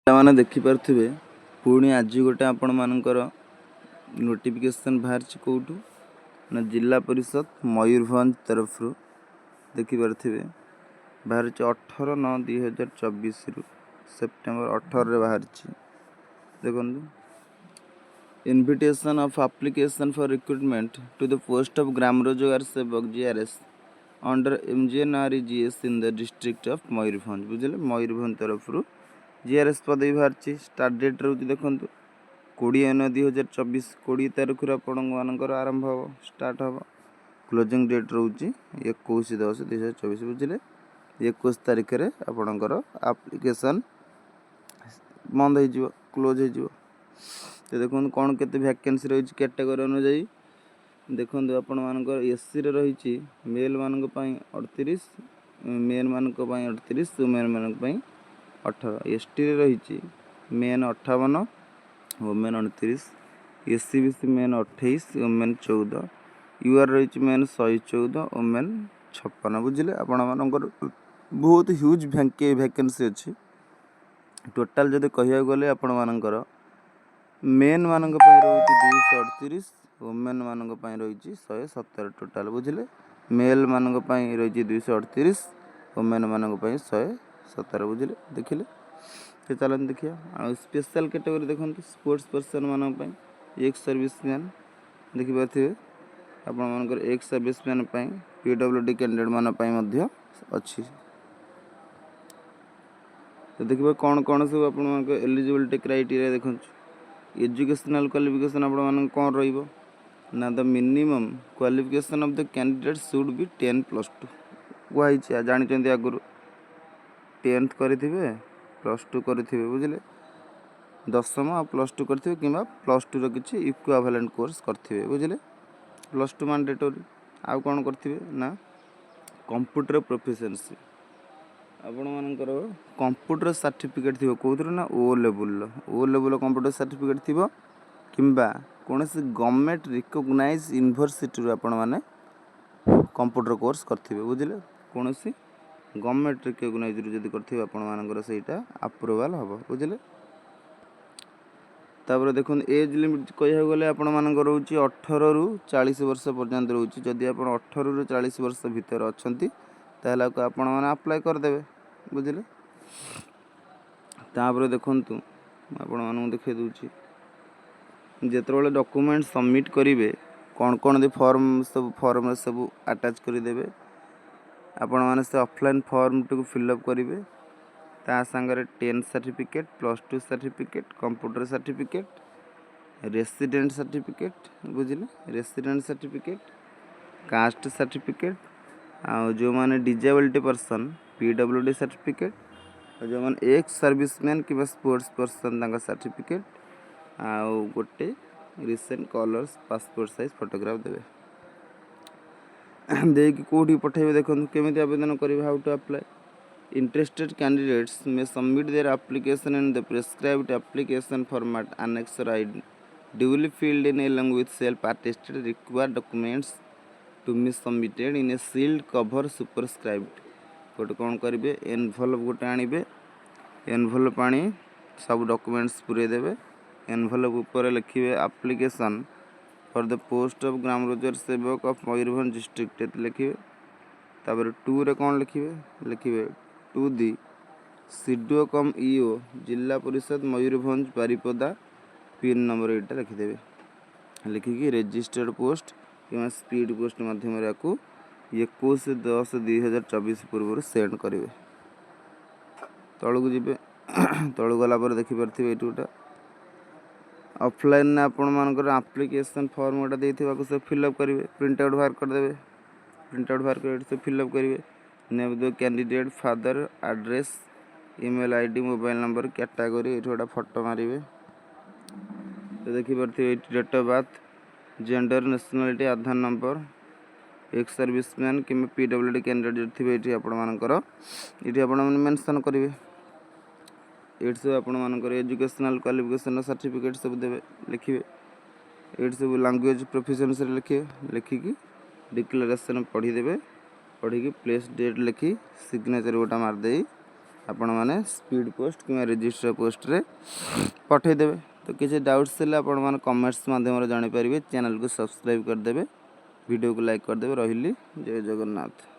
ପିଲାମାନେ ଦେଖିପାରୁଥିବେ ପୁଣି ଆଜି ଗୋଟେ ଆପଣମାନଙ୍କର ନୋଟିଫିକେସନ୍ ବାହାରିଛି କେଉଁଠୁ ନା ଜିଲ୍ଲା ପରିଷଦ ମୟୂରଭଞ୍ଜ ତରଫରୁ ଦେଖିପାରୁଥିବେ ବାହାରିଛି 18/9/2024 ସେପ୍ଟେମ୍ବର 18ରେ ବାହାରିଛି। ଦେଖନ୍ତୁ, invitation of application for recruitment to the post of Gram Rozgar Sevak GRS under MGNREGS in the district of Mayurbhanj. ବୁଝିଲେ, ମୟୂରଭଞ୍ଜ ତରଫରୁ GRS ପଦବୀ ବାହାରିଛି। ଷ୍ଟାର୍ଟ ଡେଟ୍ ରହୁଛି ଦେଖନ୍ତୁ 20/9/2024, 20 ତାରିଖରୁ ଆପଣମାନଙ୍କର ଆରମ୍ଭ ହେବ, ଷ୍ଟାର୍ଟ ହେବ। କ୍ଲୋଜିଂ ଡେଟ୍ ରହୁଛି 21/10/2024। ବୁଝିଲେ, 21 ତାରିଖରେ ଆପଣଙ୍କର ଆପ୍ଲିକେସନ୍ ବନ୍ଦ ହେଇଯିବ, କ୍ଲୋଜ୍ ହେଇଯିବ। ତ ଦେଖନ୍ତୁ କ'ଣ କେତେ ଭ୍ୟାକେନ୍ସି ରହିଛି କ୍ୟାଟାଗୋରୀ ଅନୁଯାୟୀ। ଦେଖନ୍ତୁ, ଆପଣମାନଙ୍କର SCରେ ରହିଛି ମେଲ୍ମାନଙ୍କ ପାଇଁ 38, ମେନ୍ମାନଙ୍କ ପାଇଁ 38, ୱୁମେନ୍ମାନଙ୍କ ପାଇଁ 18। STରେ ରହିଛି main 58, women 29, SC/BC main 28, women 14, UR ରହିଛି ମେନ୍ 114, ୱୁମେନ୍ 56। ବୁଝିଲେ, ଆପଣମାନଙ୍କର ବହୁତ ହ୍ୟୁଜ୍ ଭ୍ୟାକେନ୍ସି ଅଛି। ଟୋଟାଲ୍ ଯଦି କହିବାକୁ ଗଲେ ଆପଣମାନଙ୍କର ମେନ୍ ମାନଙ୍କ ପାଇଁ ରହୁଛି 238, ୱୁମେନ୍ ମାନଙ୍କ ପାଇଁ ରହିଛି 117 ଟୋଟାଲ୍। ବୁଝିଲେ, ମେଲ୍ ମାନଙ୍କ ପାଇଁ ରହିଛି 238, ୱୁମେନ୍ ମାନଙ୍କ ପାଇଁ 117। ବୁଝିଲେ, ଦେଖିଲେ। ତ ଚାଲନ୍ତୁ ଦେଖିବା। ଆଉ ସ୍ପେଶାଲ୍ କ୍ୟାଟେଗୋରୀ ଦେଖନ୍ତୁ, ସ୍ପୋର୍ଟସ୍ ପର୍ସନ୍ ମାନଙ୍କ ପାଇଁ ଏକ୍ସ ସର୍ଭିସମ୍ୟାନ୍ ଦେଖିପାରୁଥିବେ। ଆପଣମାନଙ୍କର ଏକ୍ସ ସର୍ଭିସମ୍ୟାନ୍ ପାଇଁ PWD କ୍ୟାଣ୍ଡିଡେଟ୍ ମାନଙ୍କ ପାଇଁ ମଧ୍ୟ ଅଛି। ତ ଦେଖିବା କ'ଣ କ'ଣ ସବୁ ଆପଣମାନଙ୍କ ଏଲିଜିବିଲିଟି କ୍ରାଇଟେରିଆ ଦେଖନ୍ତୁ। ଏଜୁକେସନାଲ୍ କ୍ୱାଲିଫିକେସନ୍ ଆପଣମାନଙ୍କ କ'ଣ ରହିବ ନା the minimum qualification of the candidate should be 10+2 କୁହାହେଇଛି। ଜାଣିଛନ୍ତି ଆଗରୁ 10th କରିଥିବେ, +2 କରିଥିବେ। ବୁଝିଲେ, ଦଶମ ଆଉ +2 କରିଥିବେ କିମ୍ବା +2ର କିଛି ଇକ୍ୱାଭେଲେଣ୍ଟ କୋର୍ସ କରିଥିବେ। ବୁଝିଲେ, +2 ମାଣ୍ଡେଟୋରି। ଆଉ କ'ଣ କରିଥିବେ ନା କମ୍ପ୍ୟୁଟର ପ୍ରୋଫିସିଏନ୍ସି, ଆପଣମାନଙ୍କର କମ୍ପ୍ୟୁଟର ସାର୍ଟିଫିକେଟ୍ ଥିବ। କେଉଁଥିର ନା O ଲେବୁଲ୍ର କମ୍ପ୍ୟୁଟର ସାର୍ଟିଫିକେଟ୍ ଥିବ କିମ୍ବା କୌଣସି ଗଭର୍ଣ୍ଣମେଣ୍ଟ ରିକଗ୍ନାଇଜ୍ ୟୁନିଭର୍ସିଟିରୁ ଆପଣମାନେ କମ୍ପ୍ୟୁଟର କୋର୍ସ କରିଥିବେ। ବୁଝିଲେ, କୌଣସି ଗଭର୍ଣ୍ଣମେଣ୍ଟ ରିକଗ୍ନାଇଜ୍ରୁ ଯଦି କରିଥିବେ ଆପଣମାନଙ୍କର ସେଇଟା ଆପ୍ରୁଭାଲ୍ ହେବ। ବୁଝିଲେ, ତାପରେ ଦେଖନ୍ତୁ ଏଜ୍ ଲିମିଟ୍ କହିବାକୁ ଗଲେ ଆପଣମାନଙ୍କର ରହୁଛି 18ରୁ 40 ବର୍ଷ ପର୍ଯ୍ୟନ୍ତ ରହୁଛି। ଯଦି ଆପଣ 18ରୁ 40 ବର୍ଷ ଭିତରେ ଅଛନ୍ତି ତାହେଲେ ଆପଣମାନେ ଆପ୍ଲାଏ କରିଦେବେ। ବୁଝିଲେ, ତାପରେ ଦେଖନ୍ତୁ ଆପଣମାନଙ୍କୁ ଦେଖାଇ ଦେଉଛି ଯେତେବେଳେ ଡକୁମେଣ୍ଟ ସବମିଟ୍ କରିବେ କ'ଣ କ'ଣ ଫର୍ମରେ ସବୁ ଆଟାଚ୍ କରିଦେବେ। ଆପଣମାନେ ସେ ଅଫଲାଇନ୍ ଫର୍ମଟିକୁ ଫିଲ୍ଅପ୍ କରିବେ। ତା ସାଙ୍ଗରେ 10th certificate, +2 certificate, computer certificate, resident certificate. ବୁଝିଲେ, ରେସିଡେଣ୍ଟ ସାର୍ଟିଫିକେଟ୍, କାଷ୍ଟ ସାର୍ଟିଫିକେଟ୍, ଆଉ ଯେଉଁମାନେ ଡିଜେବିଲିଟି ପର୍ସନ୍ PWD ସାର୍ଟିଫିକେଟ୍, ଆଉ ଯେଉଁମାନେ ଏକ୍ସ ସର୍ଭିସମ୍ୟାନ୍ କିମ୍ବା ସ୍ପୋର୍ଟସ୍ ପର୍ସନ୍ ତାଙ୍କ ସାର୍ଟିଫିକେଟ୍, ଆଉ ଗୋଟେ recent colours passport size photograph ଦେବେ। ଦେଇକି କେଉଁଠି ପଠାଇବେ ଦେଖନ୍ତୁ କେମିତି ଆବେଦନ କରିବେ। How to apply. Interested candidates may submit their application in the prescribed application format annexed duly filled in along with self-attested required documents to be submitted in a sealed cover superscribed। ଗୋଟେ କ'ଣ କରିବେ, envelope ଗୋଟେ ଆଣିବେ। Envelope ଆଣି ସବୁ documents ପୁରେଇ ଦେବେ। Envelope ଉପରେ ଲେଖିବେ application for the post of Gram Rozgar Sevak of Mayurbhanj district ଏତେ ଲେଖିବେ। ତାପରେ 2ରେ କ'ଣ ଲେଖିବେ ଟୁ ଦି CDO କମ୍ EO ଜିଲ୍ଲା ପରିଷଦ ମୟୂରଭଞ୍ଜ ବାରିପଦା, ପିନ୍ ନମ୍ବର ଏଇଟା ଲେଖିଦେବେ। ଲେଖିକି ରେଜିଷ୍ଟର୍ଡ ପୋଷ୍ଟ କିମ୍ବା ସ୍ପିଡ୍ ପୋଷ୍ଟ ମାଧ୍ୟମରେ ଆକୁ 21/10/2024 ପୂର୍ବରୁ ସେଣ୍ଡ କରିବେ। ତଳକୁ ଯିବେ। ତଳକୁ ଗଲା ପରେ ଦେଖିପାରୁଥିବେ ଏଇଠି ଗୋଟେ ଅଫଲାଇନ୍ରେ ଆପଣମାନଙ୍କର ଆପ୍ଲିକେସନ୍ ଫର୍ମ ଗୋଟେ ଦେଇଥିବାକୁ ସେ ଫିଲ୍ଅପ୍ କରିବେ। ପ୍ରିଣ୍ଟ ଆଉଟ୍ ବାହାର କରିଦେବେ। ପ୍ରିଣ୍ଟ ଆଉଟ୍ ବାହାର କରି ଏଠି ସେ ଫିଲ୍ଅପ୍ କରିବେ। Name the candidate, father, address, email ID, mobile number, category, ଏଇଠି ଗୋଟେ ଫଟୋ ମାରିବେ। ତ ଦେଖିପାରୁଥିବେ ଏଇଠି date of birth, gender, nationality, Aadhaar number, ex serviceman କିମ୍ବା PWD କ୍ୟାଣ୍ଡିଡେଟ୍ ଯଦି ଥିବେ ଏଇଠି ଆପଣମାନଙ୍କର ଏଇଠି ଆପଣମାନେ ମେନସନ୍ କରିବେ। ଏଇଠି ସବୁ ଆପଣମାନଙ୍କର ଏଜୁକେସନାଲ୍ କ୍ୱାଲିଫିକେସନ୍ର ସାର୍ଟିଫିକେଟ୍ ସବୁ ଦେବେ, ଲେଖିବେ। ଏଇଠି ସବୁ ଲାଙ୍ଗୁଏଜ୍ ପ୍ରୋଫିସିଏନ୍ସିରେ ଲେଖିବେ। ଲେଖିକି ଡିକ୍ଲାରେସନ୍ ପଢ଼ିଦେବେ। ପଢ଼ିକି ପ୍ଲେସ୍ ଡେଟ୍ ଲେଖି ସିଗ୍ନେଚର୍ ଗୋଟେ ମାରିଦେଇ आपण मैंने स्पीड पोस्ट कि रजिस्टर पोस्ट रे पठेदेवे। तो किसी डाउट्स थे आपण मैंने कमेंट्स माध्यम जानीपर चैनल को सब्सक्राइब करदे, वीडियो को लाइक करदे। रही जय जगन्नाथ।